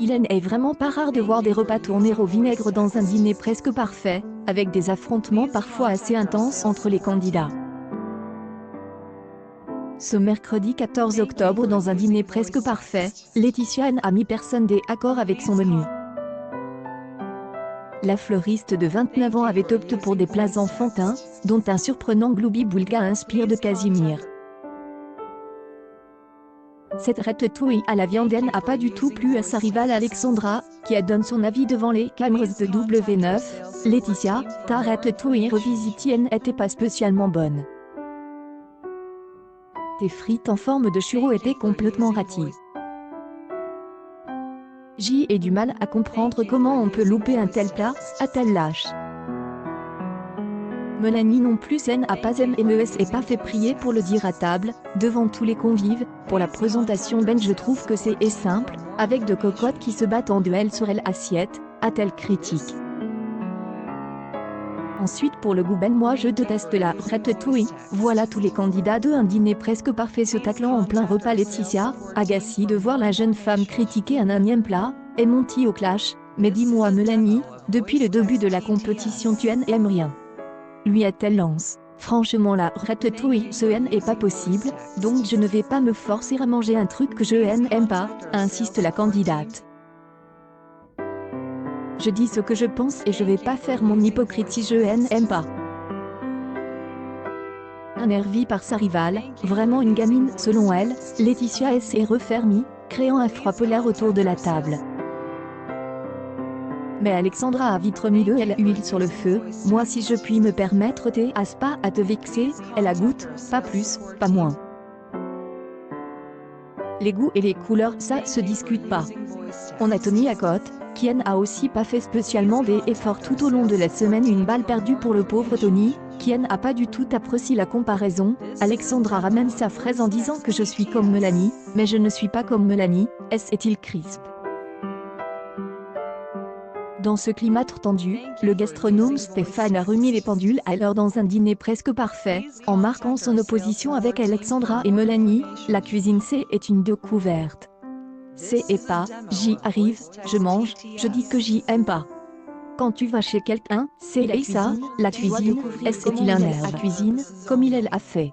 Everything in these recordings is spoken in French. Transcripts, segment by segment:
Il n'est vraiment pas rare de voir des repas tourner au vinaigre dans un dîner presque parfait, avec des affrontements parfois assez intenses entre les candidats. Ce mercredi 14 octobre, dans un dîner presque parfait, Laetitia n'a mis personne d'accord avec son menu. La fleuriste de 29 ans avait opté pour des plats enfantins, dont un surprenant gloubi-boulga inspiré de Casimir. Cette ratatouille à la viande n'a pas du tout plu à sa rivale Alexandra, qui a donné son avis devant les caméras de W9. Laetitia, ta ratatouille revisitée n'était pas spécialement bonne. Tes frites en forme de churros étaient complètement raties. J'y ai du mal à comprendre comment on peut louper un tel plat, a-t-elle lâche. Mélanie non plus n'a pas aimé et pas fait prier pour le dire à table, devant tous les convives. Pour la présentation je trouve que c'est simple, avec deux cocottes qui se battent en duel sur l'assiette, a-t-elle critique. Ensuite pour le goût moi je déteste la ratatouille. Voilà tous les candidats de un dîner presque parfait se taclant en plein repas. Laetitia, agacée de voir la jeune femme critiquer un énième plat, est montée au clash. Mais dis-moi Mélanie, depuis le début de la compétition tu n'aimes rien. Lui a-t-elle lance. Franchement la ratatouille ce n'est pas possible, donc je ne vais pas me forcer à manger un truc que je n'aime pas, insiste la candidate. Je dis ce que je pense et je vais pas faire mon hypocrisie, je n'aime pas. Énervée par sa rivale, vraiment une gamine selon elle, Laetitia s'est refermie, créant un froid polaire autour de la table. Mais Alexandra a vite remis de l'huile sur le feu. Moi si je puis me permettre t'es pas à te vexer, elle a goûte, pas plus, pas moins. Les goûts et les couleurs ça se discute pas. On a Tony à côte, qui n'a aussi pas fait spécialement des efforts tout au long de la semaine. Une balle perdue pour le pauvre Tony, qui n'a pas du tout apprécié la comparaison. Alexandra ramène sa fraise en disant que je suis comme Mélanie, mais je ne suis pas comme Mélanie, est-il crisp. Dans ce climat tendu, le gastronome Stéphane a remis les pendules à l'heure dans un dîner presque parfait, en marquant son opposition avec Alexandra et Mélanie. La cuisine est une découverte. C'est et pas, j'y arrive, je mange, je dis que j'y aime pas. Quand tu vas chez quelqu'un, c'est ça, la cuisine, est-il un air à cuisine, comme il a fait.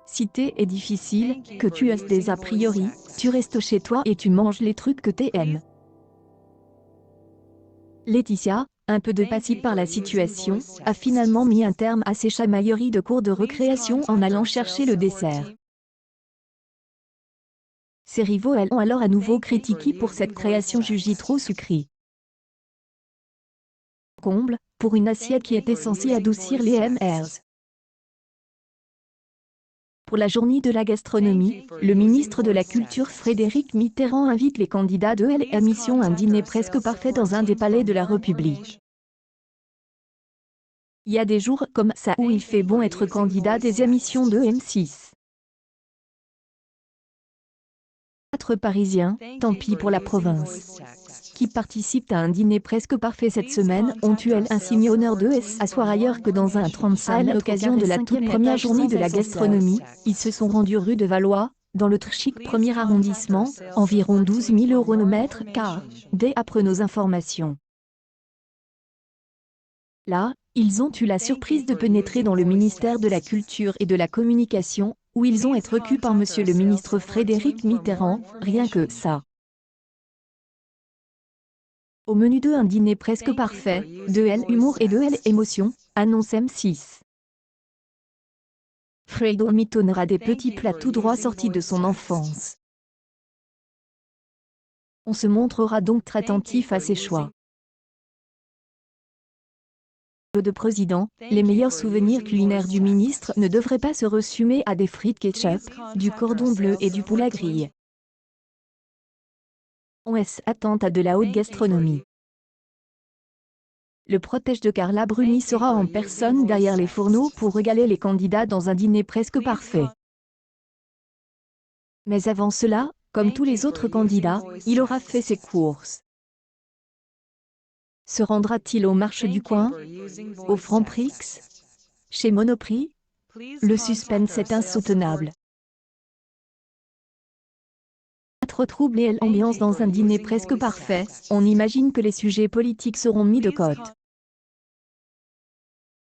Si t'es est difficile, que tu as des a priori, tu restes chez toi et tu manges les trucs que t'aimes. Laetitia, un peu dépassée par la situation, a finalement mis un terme à ses chamailleries de cours de récréation en allant chercher le dessert. Ses rivaux ont alors à nouveau critiqué pour cette création jugée trop sucrée. Comble, pour une assiette qui était censée adoucir les MRs. Pour la journée de la gastronomie, le ministre de la Culture Frédéric Mitterrand invite les candidats de l'émission un dîner presque parfait dans un des palais de la République. Il y a des jours comme ça où il fait bon être candidat des émissions de M6. Parisiens, tant pis pour la province. Qui participent à un dîner presque parfait cette semaine ont eu un signe honneur de s'asseoir ailleurs que dans un 35 à l'occasion de la toute première journée de la gastronomie. Ils se sont rendus rue de Valois, dans le chic premier arrondissement, environ 12 000 € le mètre carré, d'après nos informations. Là, ils ont eu la surprise de pénétrer dans le ministère de la Culture et de la Communication, où ils ont été reçus par monsieur le ministre Frédéric Mitterrand, rien que ça. Au menu de un dîner presque parfait, de l'humour et de l'émotion, annonce M6. Fredo mitonnera des petits plats tout droit sortis de son enfance. On se montrera donc très attentif à ses choix. De président, les meilleurs souvenirs culinaires du ministre ne devraient pas se résumer à des frites ketchup, du cordon bleu et du poulet grillé. On attend à de la haute gastronomie. Le protège de Carla Bruni sera en personne derrière les fourneaux pour régaler les candidats dans un dîner presque parfait. Mais avant cela, comme tous les autres candidats, il aura fait ses courses. Se rendra-t-il au marché du coin? Au Franprix? Chez Monoprix? Le suspense est insoutenable. trouble et l'ambiance dans un dîner presque parfait, on imagine que les sujets politiques seront mis de côté.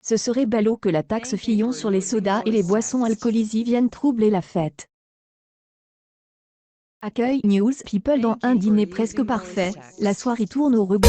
Ce serait ballot que la taxe Fillon sur les sodas et les boissons alcoolisées vienne troubler la fête. Accueil News People dans un dîner presque parfait, la soirée tourne au rebond.